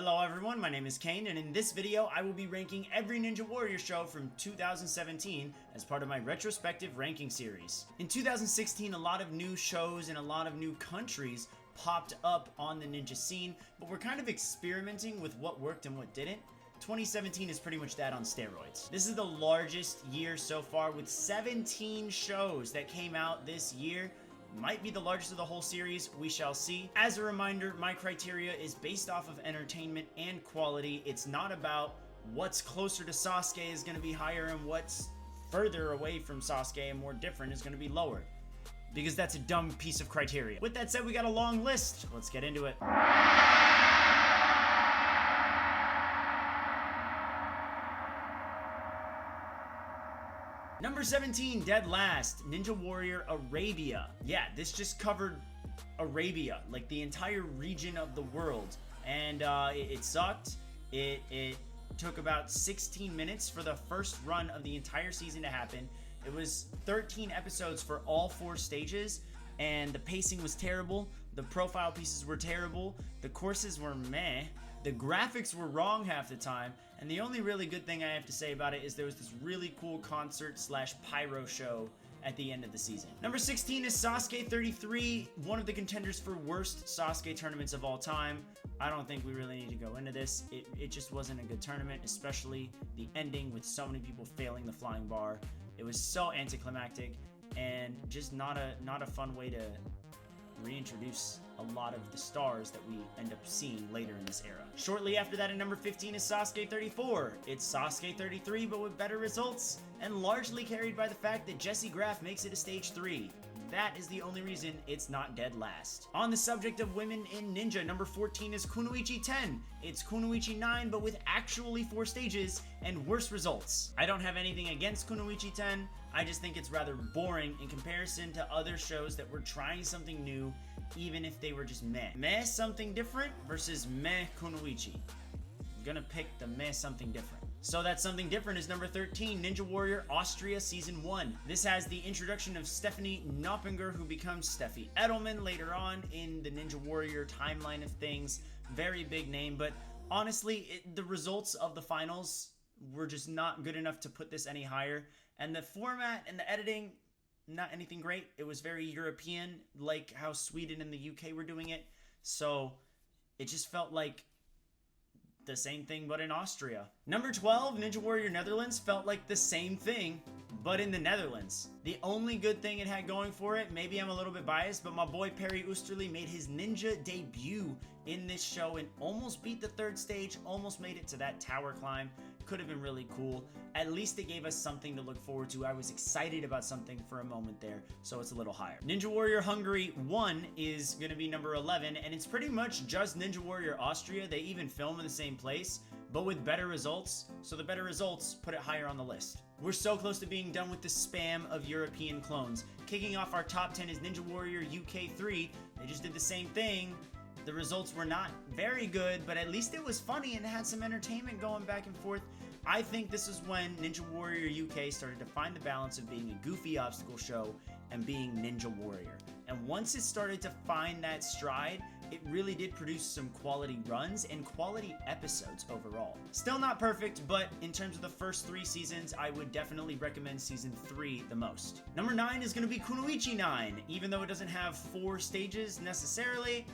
Hello everyone, my name is Kane, and in this video I will be ranking every Ninja Warrior show from 2017 as part of my retrospective ranking series. In 2016, a lot of new shows and a lot of new countries popped up on the ninja scene, but we're kind of experimenting with what worked and what didn't. 2017 is pretty much that on steroids. This is the largest year so far with 17 shows that came out this year. Might be the largest of the whole series, we shall see. As a reminder, my criteria is based off of entertainment and quality. It's not about what's closer to Sasuke is going to be higher and what's further away from Sasuke and more different is going to be lower. Because that's a dumb piece of criteria. With that said, we got a long list. Let's get into it. Number 17, dead last, Ninja Warrior Arabia. Yeah, this just covered Arabia, like the entire region of the world. And it sucked. It took about 16 minutes for the first run of the entire season to happen. It was 13 episodes for all 4 stages, and the pacing was terrible. The profile pieces were terrible. The courses were meh. The graphics were wrong half the time, and the only really good thing I have to say about it is there was this really cool concert / pyro show at the end of the season. Number 16 is Sasuke 33, one of the contenders for worst Sasuke tournaments of all time. I don't think we really need to go into this. It just wasn't a good tournament, especially the ending with so many people failing the flying bar. It was so anticlimactic and just not a fun way to reintroduce a lot of the stars that we end up seeing later in this era. Shortly after that, at number 15 is Sasuke 34. It's Sasuke 33, but with better results, and largely carried by the fact that Jesse Graff makes it to stage 3. That is the only reason it's not dead last. On the subject of women in Ninja, number 14 is Kunoichi 10. It's Kunoichi 9, but with actually 4 stages and worse results. I don't have anything against Kunoichi 10. I just think it's rather boring in comparison to other shows that were trying something new, even if they were just meh. Meh something different versus meh Kunoichi. I'm gonna pick the meh something different. So that something different is number 13, Ninja Warrior Austria Season 1. This has the introduction of Stephanie Knoppinger, who becomes Steffi Edelman later on in the Ninja Warrior timeline of things. Very big name, but honestly, the results of the finals were just not good enough to put this any higher. And the format and the editing, not anything great. It was very European, like how Sweden and the UK were doing it. So it just felt like the same thing, but in Austria. Number 12, Ninja Warrior Netherlands felt like the same thing, but in the Netherlands. The only good thing it had going for it, maybe I'm a little bit biased, but my boy Perry Oosterly made his ninja debut in this show and almost beat the 3rd stage, almost made it to that tower climb. Could have been really cool. At least it gave us something to look forward to. I was excited about something for a moment there, so it's a little higher. Ninja Warrior Hungary 1 is going to be number 11, and it's pretty much just Ninja Warrior Austria. They even film in the same place, but with better results, so the better results put it higher on the list. We're so close to being done with the spam of European clones. Kicking off our top 10 is Ninja Warrior UK 3. They just did the same thing. The results were not very good, but at least it was funny and had some entertainment going back and forth. I think this is when Ninja Warrior UK started to find the balance of being a goofy obstacle show and being Ninja Warrior. And once it started to find that stride, it really did produce some quality runs and quality episodes overall. Still not perfect, but in terms of the first 3 seasons, I would definitely recommend season 3 the most. Number 9 is going to be Kunoichi 9. Even though it doesn't have 4 stages necessarily,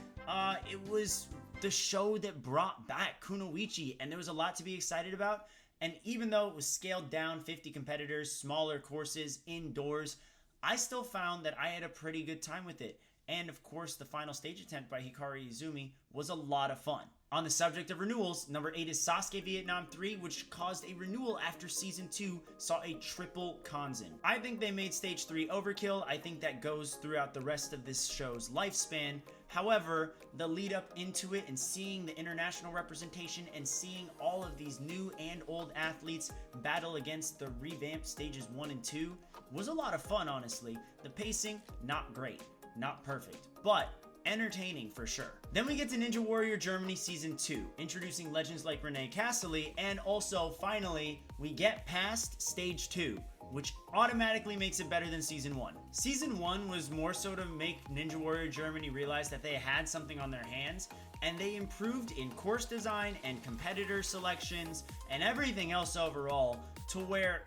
it was the show that brought back Kunoichi, and there was a lot to be excited about. And even though it was scaled down, 50 competitors, smaller courses, indoors, I still found that I had a pretty good time with it. And of course, the final stage attempt by Hikari Izumi was a lot of fun. On the subject of renewals, number 8 is Sasuke Vietnam 3, which caused a renewal after Season 2 saw a triple Kanzen. I think they made Stage 3 overkill. I think that goes throughout the rest of this show's lifespan. However, the lead up into it and seeing the international representation and seeing all of these new and old athletes battle against the revamped Stages 1 and 2 was a lot of fun, honestly. The pacing, not great. Not perfect, but entertaining for sure. Then we get to Ninja Warrior Germany Season 2, introducing legends like Kane Casillas, and also, finally, we get past Stage 2, which automatically makes it better than Season 1. Season 1 was more so to make Ninja Warrior Germany realize that they had something on their hands, and they improved in course design and competitor selections and everything else overall to where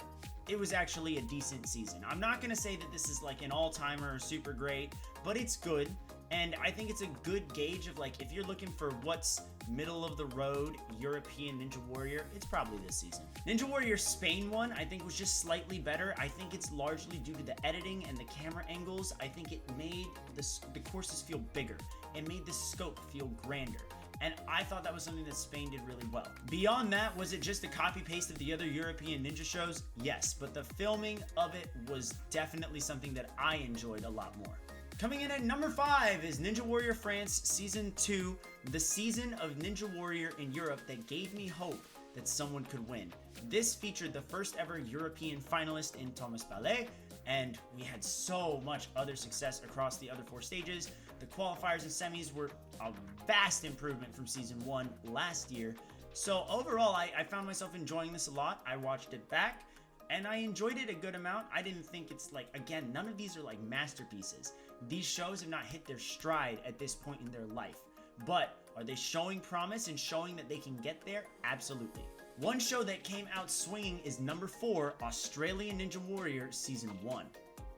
it was actually a decent season. I'm not going to say that this is like an all-timer or super great, but it's good. And I think it's a good gauge of like, if you're looking for what's middle of the road European Ninja Warrior, it's probably this season. Ninja Warrior Spain one, I think was just slightly better. I think it's largely due to the editing and the camera angles. I think it made the courses feel bigger. It made the scope feel grander. And I thought that was something that Spain did really well. Beyond that, was it just a copy-paste of the other European ninja shows? Yes, but the filming of it was definitely something that I enjoyed a lot more. Coming in at number 5 is Ninja Warrior France Season 2, the season of Ninja Warrior in Europe that gave me hope that someone could win. This featured the first ever European finalist in Thomas Ballet, and we had so much other success across the other 4 stages. The qualifiers and semis were a vast improvement from Season 1 last year. So overall, I found myself enjoying this a lot. I watched it back, and I enjoyed it a good amount. I didn't think it's like, again, none of these are like masterpieces. These shows have not hit their stride at this point in their life. But are they showing promise and showing that they can get there? Absolutely. One show that came out swinging is number 4, Australian Ninja Warrior Season 1.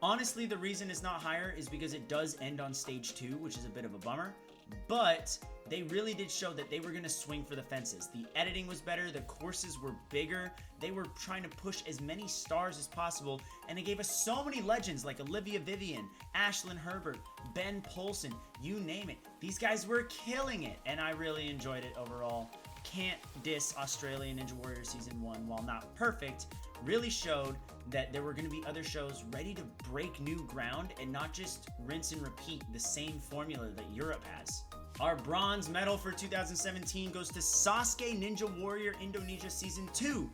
Honestly, the reason it's not higher is because it does end on stage 2, which is a bit of a bummer. But they really did show that they were going to swing for the fences. The editing was better, the courses were bigger, they were trying to push as many stars as possible, and it gave us so many legends like Olivia Vivian, Ashlyn Herbert, Ben Polson, you name it. These guys were killing it, and I really enjoyed it overall. Can't diss Australian Ninja Warrior Season 1, while not perfect, really showed that there were going to be other shows ready to break new ground and not just rinse and repeat the same formula that Europe has. Our bronze medal for 2017 goes to Sasuke Ninja Warrior Indonesia Season 2.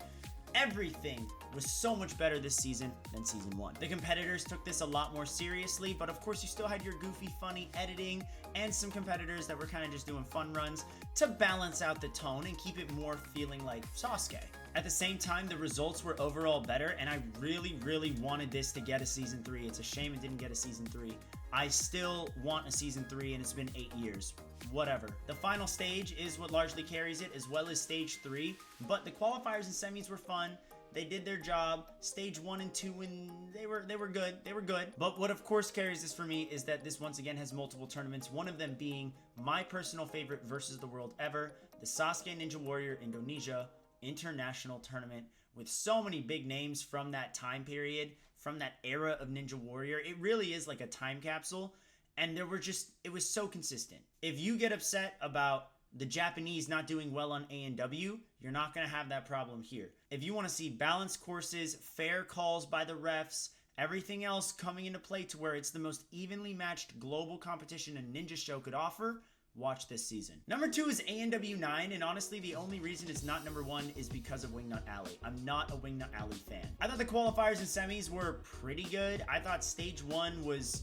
Everything was so much better this season than Season 1. The competitors took this a lot more seriously, but of course you still had your goofy, funny editing and some competitors that were kind of just doing fun runs to balance out the tone and keep it more feeling like Sasuke. At the same time, the results were overall better, and I really, really wanted this to get a Season 3. It's a shame it didn't get a Season 3. I still want a Season 3, and it's been 8 years. Whatever. The final stage is what largely carries it, as well as Stage 3, but the qualifiers and semis were fun. They did their job. Stage 1 and 2, and they were good. They were good. But what of course carries this for me is that this once again has multiple tournaments, one of them being my personal favorite versus the world ever, the Sasuke Ninja Warrior Indonesia International Tournament, with so many big names from that time period, from that era of Ninja Warrior. It really is like a time capsule, and it was so consistent. If you get upset about the Japanese not doing well on A&W, you're not going to have that problem here. If you want to see balanced courses, fair calls by the refs, everything else coming into play to where it's the most evenly matched global competition a ninja show could offer, watch this season. Number 2 is A&W 9, and honestly, the only reason it's not number 1 is because of Wingnut Alley. I'm not a Wingnut Alley fan. I thought the qualifiers and semis were pretty good. I thought Stage 1 was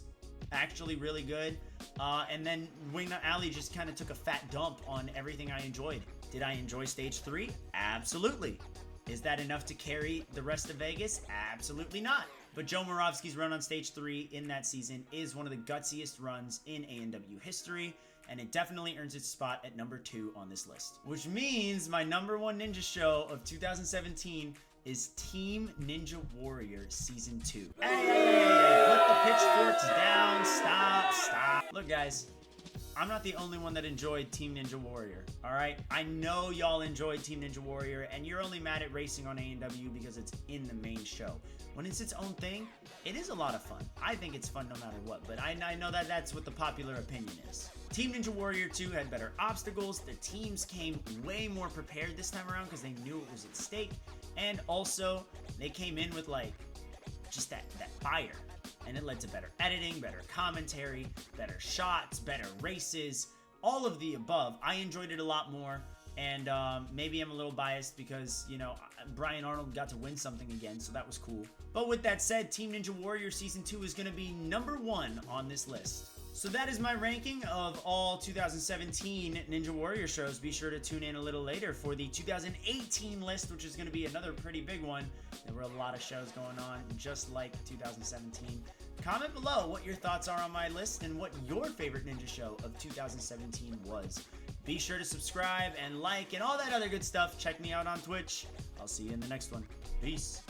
actually really good, and then Wingnut Alley just kind of took a fat dump on everything I enjoyed. Did I enjoy Stage 3? Absolutely. Is that enough to carry the rest of Vegas? Absolutely not. But Joe Moravsky's run on Stage 3 in that season is one of the gutsiest runs in A&W history, and it definitely earns its spot at number 2 on this list. Which means my number 1 ninja show of 2017 is Team Ninja Warrior Season 2. Hey, put the pitchforks down, stop. Look guys, I'm not the only one that enjoyed Team Ninja Warrior, alright? I know y'all enjoyed Team Ninja Warrior, and you're only mad at racing on A&W because it's in the main show. When it's its own thing, it is a lot of fun. I think it's fun no matter what, but I know that that's what the popular opinion is. Team Ninja Warrior 2 had better obstacles, the teams came way more prepared this time around because they knew it was at stake, and also, they came in with like, just that fire. And it led to better editing, better commentary, better shots, better races, all of the above. I enjoyed it a lot more, and maybe I'm a little biased because, you know, Brian Arnold got to win something again, so that was cool. But with that said, Team Ninja Warrior Season 2 is going to be number 1 on this list. So that is my ranking of all 2017 Ninja Warrior shows. Be sure to tune in a little later for the 2018 list, which is going to be another pretty big one. There were a lot of shows going on, just like 2017. Comment below what your thoughts are on my list and what your favorite ninja show of 2017 was. Be sure to subscribe and like and all that other good stuff. Check me out on Twitch. I'll see you in the next one. Peace.